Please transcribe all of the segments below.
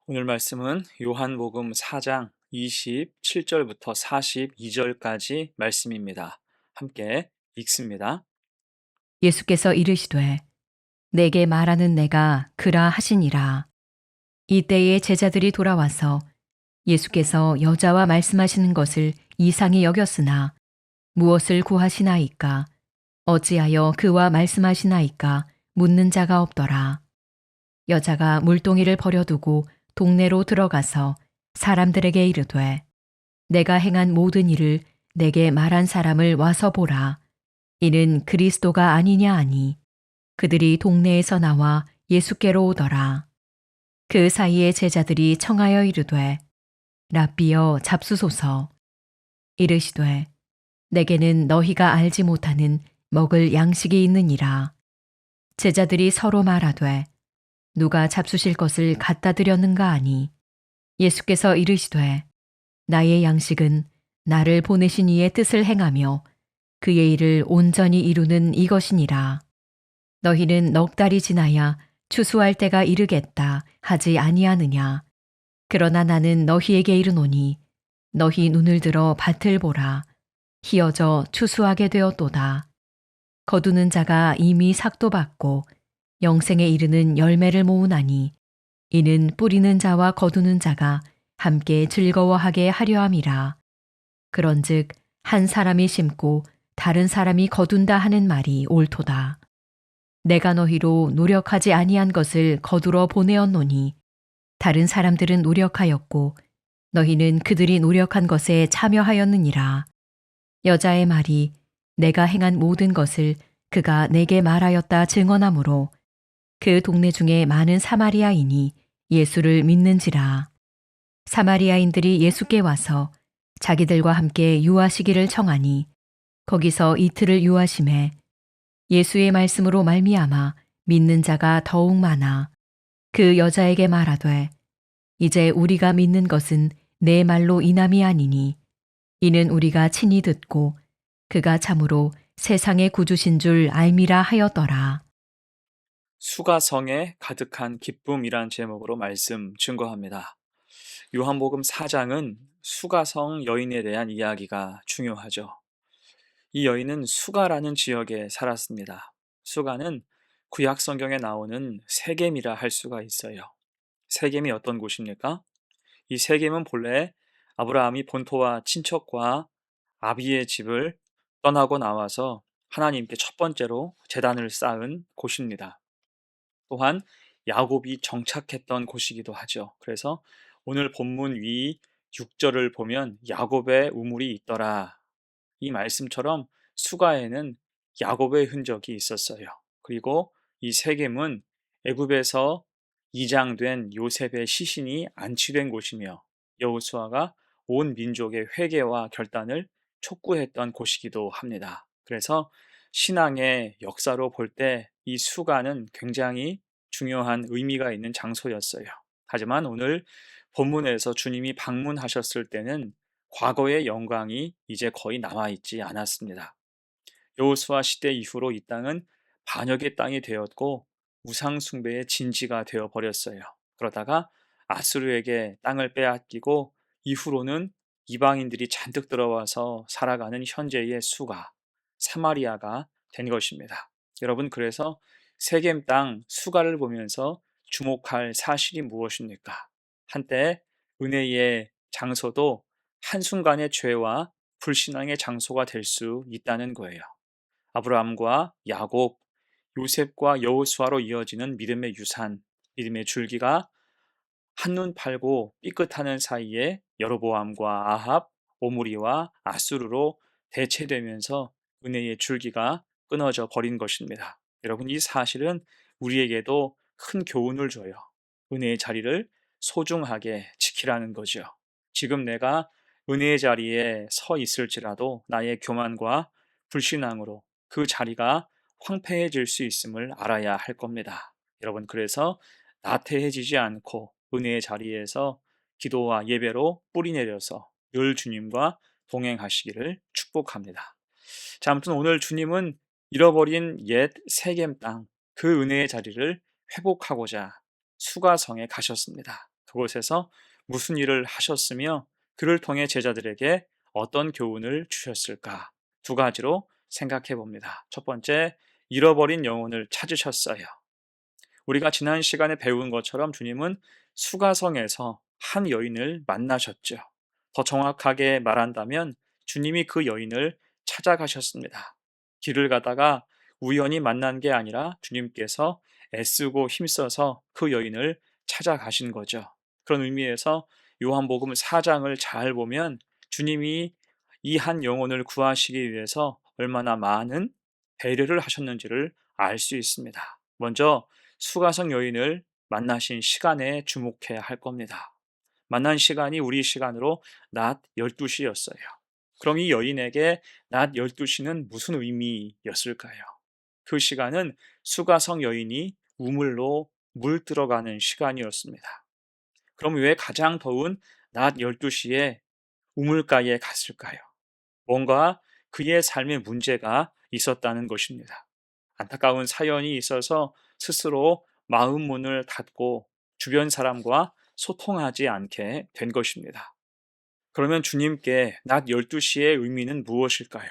오늘 말씀은 요한복음 4장 27절부터 42절까지 말씀입니다. 함께 읽습니다. 예수께서 이르시되 내게 말하는 내가 그라 하시니라. 이때에 제자들이 돌아와서 예수께서 여자와 말씀하시는 것을 이상히 여겼으나 무엇을 구하시나이까 어찌하여 그와 말씀하시나이까 묻는 자가 없더라. 여자가 물동이를 버려두고 동네로 들어가서 사람들에게 이르되 내가 행한 모든 일을 내게 말한 사람을 와서 보라. 이는 그리스도가 아니냐 하니 그들이 동네에서 나와 예수께로 오더라. 그 사이에 제자들이 청하여 이르되 랍비여 잡수소서. 이르시되 내게는 너희가 알지 못하는 먹을 양식이 있느니라. 제자들이 서로 말하되 누가 잡수실 것을 갖다 드렸는가 하니 예수께서 이르시되 나의 양식은 나를 보내신 이의 뜻을 행하며 그의 일을 온전히 이루는 이것이니라. 너희는 넉 달이 지나야 추수할 때가 이르겠다 하지 아니하느냐. 그러나 나는 너희에게 이르노니 너희 눈을 들어 밭을 보라. 희어져 추수하게 되었도다. 거두는 자가 이미 삭도 받고 영생에 이르는 열매를 모으나니 이는 뿌리는 자와 거두는 자가 함께 즐거워하게 하려 함이라. 그런즉 한 사람이 심고 다른 사람이 거둔다 하는 말이 옳도다. 내가 너희로 노력하지 아니한 것을 거두러 보내었노니 다른 사람들은 노력하였고 너희는 그들이 노력한 것에 참여하였느니라. 여자의 말이 내가 행한 모든 것을 그가 내게 말하였다 증언하므로 그 동네 중에 많은 사마리아인이 예수를 믿는지라. 사마리아인들이 예수께 와서 자기들과 함께 유하시기를 청하니 거기서 이틀을 유하심에 예수의 말씀으로 말미암아 믿는 자가 더욱 많아 그 여자에게 말하되 이제 우리가 믿는 것은 내 말로 인함이 아니니 이는 우리가 친히 듣고 그가 참으로 세상의 구주신 줄 알미라 하였더라. 수가성에 가득한 기쁨이란 제목으로 말씀 증거합니다. 요한복음 4장은 수가성 여인에 대한 이야기가 중요하죠. 이 여인은 수가라는 지역에 살았습니다. 수가는 구약 성경에 나오는 세겜이라 할 수가 있어요. 세겜이 어떤 곳입니까? 이 세겜은 본래 아브라함이 본토와 친척과 아비의 집을 떠나고 나와서 하나님께 첫 번째로 제단을 쌓은 곳입니다. 또한 야곱이 정착했던 곳이기도 하죠. 그래서 오늘 본문 위 6절을 보면 야곱의 우물이 있더라. 이 말씀처럼 수가에는 야곱의 흔적이 있었어요. 그리고 이 세겜은 애굽에서 이장된 요셉의 시신이 안치된 곳이며 여호수아가 온 민족의 회개와 결단을 촉구했던 곳이기도 합니다. 그래서 신앙의 역사로 볼 때 이 수가는 굉장히 중요한 의미가 있는 장소였어요. 하지만 오늘 본문에서 주님이 방문하셨을 때는 과거의 영광이 이제 거의 남아있지 않았습니다. 여호수아 시대 이후로 이 땅은 반역의 땅이 되었고 우상 숭배의 진지가 되어 버렸어요. 그러다가 아수르에게 땅을 빼앗기고 이후로는 이방인들이 잔뜩 들어와서 살아가는 현재의 수가 사마리아가 된 것입니다. 여러분, 그래서 세겜 땅 수가를 보면서 주목할 사실이 무엇입니까? 한때 은혜의 장소도 한순간의 죄와 불신앙의 장소가 될 수 있다는 거예요. 아브라함과 야곱, 요셉과 여호수아로 이어지는 믿음의 유산, 믿음의 줄기가 한눈 팔고 삐끗하는 사이에 여로보암과 아합, 오므리와 아수르로 대체되면서 은혜의 줄기가 끊어져 버린 것입니다. 여러분, 이 사실은 우리에게도 큰 교훈을 줘요. 은혜의 자리를 소중하게 지키라는 거죠. 지금 내가 은혜의 자리에 서 있을지라도 나의 교만과 불신앙으로 그 자리가 황폐해질 수 있음을 알아야 할 겁니다. 여러분, 그래서 나태해지지 않고 은혜의 자리에서 기도와 예배로 뿌리내려서 늘 주님과 동행하시기를 축복합니다. 자, 아무튼 오늘 주님은 잃어버린 옛 세겜 땅, 그 은혜의 자리를 회복하고자 수가성에 가셨습니다. 그곳에서 무슨 일을 하셨으며 그를 통해 제자들에게 어떤 교훈을 주셨을까? 두 가지로 생각해 봅니다. 첫 번째, 잃어버린 영혼을 찾으셨어요. 우리가 지난 시간에 배운 것처럼 주님은 수가성에서 한 여인을 만나셨죠. 더 정확하게 말한다면 주님이 그 여인을 찾아가셨습니다. 길을 가다가 우연히 만난 게 아니라 주님께서 애쓰고 힘써서 그 여인을 찾아가신 거죠. 그런 의미에서 요한복음 4장을 잘 보면 주님이 이 한 영혼을 구하시기 위해서 얼마나 많은 배려를 하셨는지를 알 수 있습니다. 먼저 수가성 여인을 만나신 시간에 주목해야 할 겁니다. 만난 시간이 우리 시간으로 낮 12시였어요. 그럼 이 여인에게 낮 12시는 무슨 의미였을까요? 그 시간은 수가성 여인이 우물로 물 들어가는 시간이었습니다. 그럼 왜 가장 더운 낮 12시에 우물가에 갔을까요? 뭔가 그의 삶에 문제가 있었다는 것입니다. 안타까운 사연이 있어서 스스로 마음 문을 닫고 주변 사람과 소통하지 않게 된 것입니다. 그러면 주님께 낮 12시의 의미는 무엇일까요?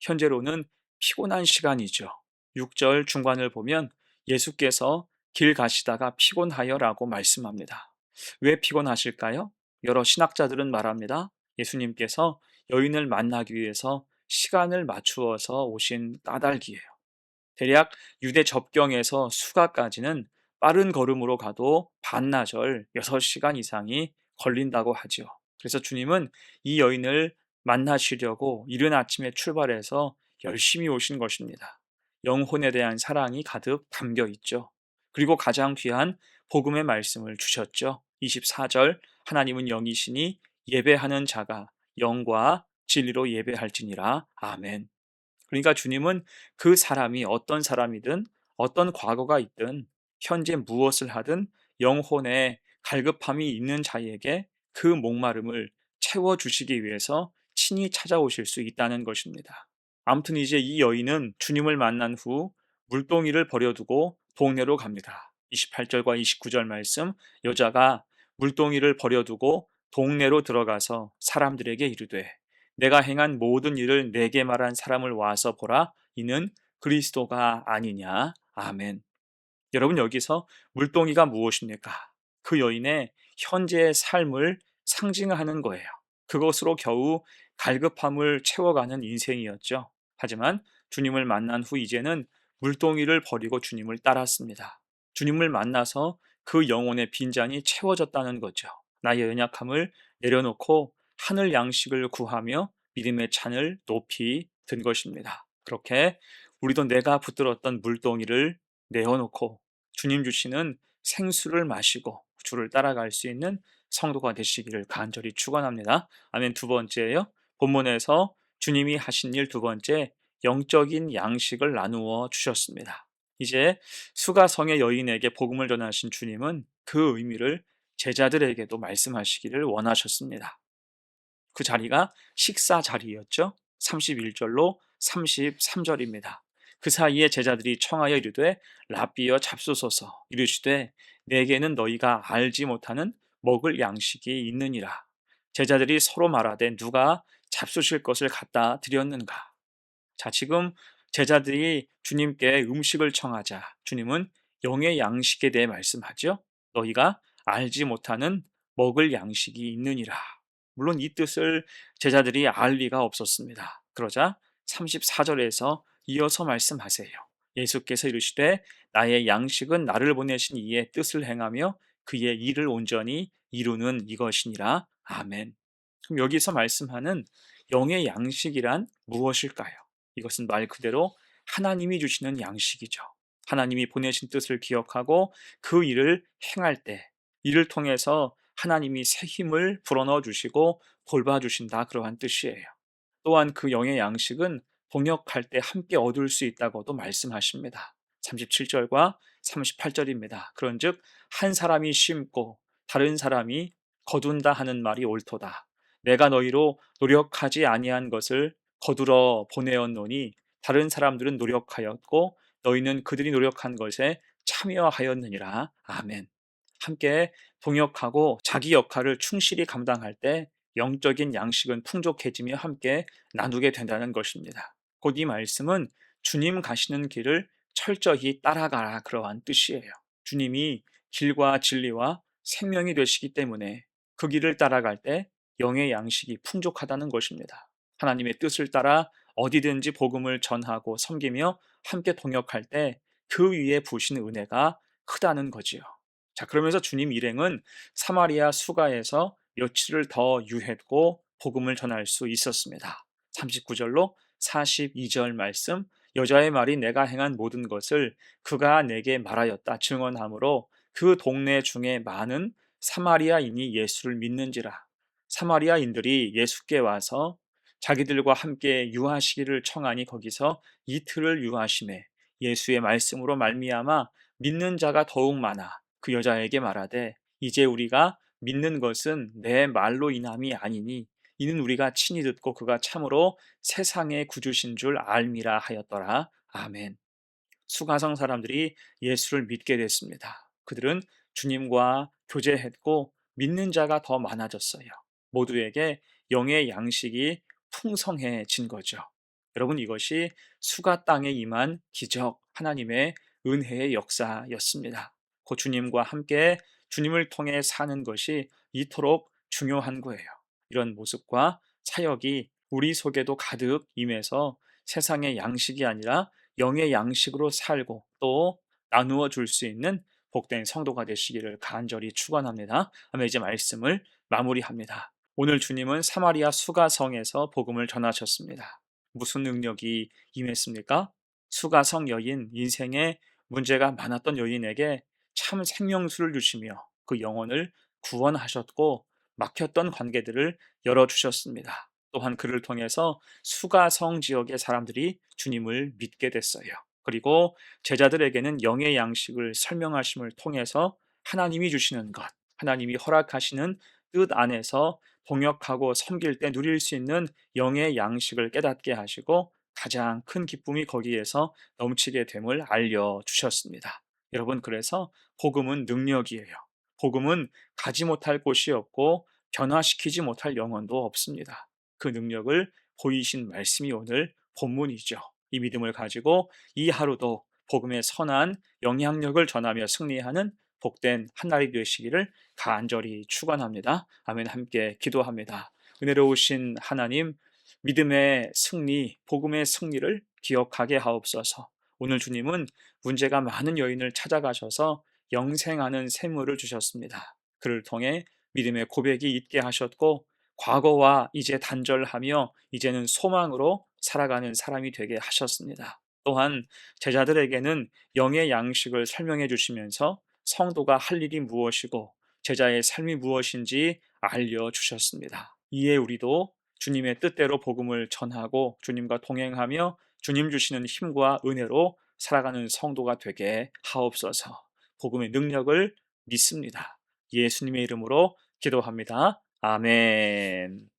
현재로는 피곤한 시간이죠. 6절 중간을 보면 예수께서 길 가시다가 피곤하여라고 말씀합니다. 왜 피곤하실까요? 여러 신학자들은 말합니다. 예수님께서 여인을 만나기 위해서 시간을 맞추어서 오신 까닭이에요. 대략 유대 접경에서 수가까지는 빠른 걸음으로 가도 반나절 6시간 이상이 걸린다고 하죠. 그래서 주님은 이 여인을 만나시려고 이른 아침에 출발해서 열심히 오신 것입니다. 영혼에 대한 사랑이 가득 담겨 있죠. 그리고 가장 귀한 복음의 말씀을 주셨죠. 24절 하나님은 영이시니 예배하는 자가 영과 진리로 예배할지니라. 아멘. 그러니까 주님은 그 사람이 어떤 사람이든 어떤 과거가 있든 현재 무엇을 하든 영혼에 갈급함이 있는 자에게 그 목마름을 채워주시기 위해서 친히 찾아오실 수 있다는 것입니다. 아무튼 이제 이 여인은 주님을 만난 후 물동이를 버려두고 동네로 갑니다. 28절과 29절 말씀, 여자가 물동이를 버려두고 동네로 들어가서 사람들에게 이르되 내가 행한 모든 일을 내게 말한 사람을 와서 보라. 이는 그리스도가 아니냐. 아멘. 여러분, 여기서 물동이가 무엇입니까? 그 여인의 현재의 삶을 상징하는 거예요. 그것으로 겨우 갈급함을 채워가는 인생이었죠. 하지만 주님을 만난 후 이제는 물동이를 버리고 주님을 따랐습니다. 주님을 만나서 그 영혼의 빈잔이 채워졌다는 거죠. 나의 연약함을 내려놓고 하늘 양식을 구하며 믿음의 찬을 높이 든 것입니다. 그렇게 우리도 내가 붙들었던 물동이를 내어놓고 주님 주시는 생수를 마시고 주를 따라갈 수 있는 성도가 되시기를 간절히 축원합니다. 아멘. 두 번째요. 본문에서 주님이 하신 일 두 번째, 영적인 양식을 나누어 주셨습니다. 이제 수가성의 여인에게 복음을 전하신 주님은 그 의미를 제자들에게도 말씀하시기를 원하셨습니다. 그 자리가 식사 자리였죠. 31절로 33절입니다. 그 사이에 제자들이 청하여 이르되 랍비여 잡수소서. 이르시되 내게는 너희가 알지 못하는 먹을 양식이 있느니라. 제자들이 서로 말하되 누가 잡수실 것을 갖다 드렸는가. 자, 지금 제자들이 주님께 음식을 청하자 주님은 영의 양식에 대해 말씀하죠. 너희가 알지 못하는 먹을 양식이 있느니라. 물론 이 뜻을 제자들이 알 리가 없었습니다. 그러자 34절에서 이어서 말씀하세요. 예수께서 이르시되 나의 양식은 나를 보내신 이의 뜻을 행하며 그의 일을 온전히 이루는 이것이니라. 아멘. 그럼 여기서 말씀하는 영의 양식이란 무엇일까요? 이것은 말 그대로 하나님이 주시는 양식이죠. 하나님이 보내신 뜻을 기억하고 그 일을 행할 때 이를 통해서 하나님이 새 힘을 불어넣어 주시고 돌봐주신다, 그러한 뜻이에요. 또한 그 영의 양식은 동역할 때 함께 얻을 수 있다고도 말씀하십니다. 37절과 38절입니다. 그런즉 한 사람이 심고 다른 사람이 거둔다 하는 말이 옳도다. 내가 너희로 노력하지 아니한 것을 거두러 보내었노니 다른 사람들은 노력하였고 너희는 그들이 노력한 것에 참여하였느니라. 아멘. 함께 동역하고 자기 역할을 충실히 감당할 때 영적인 양식은 풍족해지며 함께 나누게 된다는 것입니다. 곧 이 말씀은 주님 가시는 길을 철저히 따라가라 그러한 뜻이에요. 주님이 길과 진리와 생명이 되시기 때문에 그 길을 따라갈 때 영의 양식이 풍족하다는 것입니다. 하나님의 뜻을 따라 어디든지 복음을 전하고 섬기며 함께 동역할 때 그 위에 부으시는 은혜가 크다는 거지요. 자, 그러면서 주님 일행은 사마리아 수가에서 며칠을 더 유했고 복음을 전할 수 있었습니다. 39절로 42절 말씀, 여자의 말이 내가 행한 모든 것을 그가 내게 말하였다 증언하므로 그 동네 중에 많은 사마리아인이 예수를 믿는지라. 사마리아인들이 예수께 와서 자기들과 함께 유하시기를 청하니 거기서 이틀을 유하심에 예수의 말씀으로 말미암아 믿는 자가 더욱 많아 그 여자에게 말하되 이제 우리가 믿는 것은 내 말로 인함이 아니니 이는 우리가 친히 듣고 그가 참으로 세상의 구주신 줄 알미라 하였더라. 아멘. 수가성 사람들이 예수를 믿게 됐습니다. 그들은 주님과 교제했고 믿는 자가 더 많아졌어요. 모두에게 영의 양식이 풍성해진 거죠. 여러분, 이것이 수가 땅에 임한 기적, 하나님의 은혜의 역사였습니다. 곧 주님과 함께 주님을 통해 사는 것이 이토록 중요한 거예요. 이런 모습과 사역이 우리 속에도 가득 임해서 세상의 양식이 아니라 영의 양식으로 살고 또 나누어 줄 수 있는 복된 성도가 되시기를 간절히 축원합니다. 아멘. 이제 말씀을 마무리합니다. 오늘 주님은 사마리아 수가성에서 복음을 전하셨습니다. 무슨 능력이 임했습니까? 수가성 여인, 인생에 문제가 많았던 여인에게 참 생명수를 주시며 그 영혼을 구원하셨고 막혔던 관계들을 열어주셨습니다. 또한 그를 통해서 수가성 지역의 사람들이 주님을 믿게 됐어요. 그리고 제자들에게는 영의 양식을 설명하심을 통해서 하나님이 주시는 것, 하나님이 허락하시는 뜻 안에서 동역하고 섬길 때 누릴 수 있는 영의 양식을 깨닫게 하시고 가장 큰 기쁨이 거기에서 넘치게 됨을 알려주셨습니다. 여러분, 그래서 복음은 능력이에요. 복음은 가지 못할 곳이 없고 변화시키지 못할 영혼도 없습니다. 그 능력을 보이신 말씀이 오늘 본문이죠. 이 믿음을 가지고 이 하루도 복음의 선한 영향력을 전하며 승리하는 복된 한 날이 되시기를 간절히 축원합니다. 아멘. 함께 기도합니다. 은혜로우신 하나님, 믿음의 승리, 복음의 승리를 기억하게 하옵소서. 오늘 주님은 문제가 많은 여인을 찾아가셔서 영생하는 샘물을 주셨습니다. 그를 통해 믿음의 고백이 있게 하셨고 과거와 이제 단절하며 이제는 소망으로 살아가는 사람이 되게 하셨습니다. 또한 제자들에게는 영의 양식을 설명해 주시면서 성도가 할 일이 무엇이고 제자의 삶이 무엇인지 알려주셨습니다. 이에 우리도 주님의 뜻대로 복음을 전하고 주님과 동행하며 주님 주시는 힘과 은혜로 살아가는 성도가 되게 하옵소서. 복음의 능력을 믿습니다. 예수님의 이름으로 기도합니다. 아멘.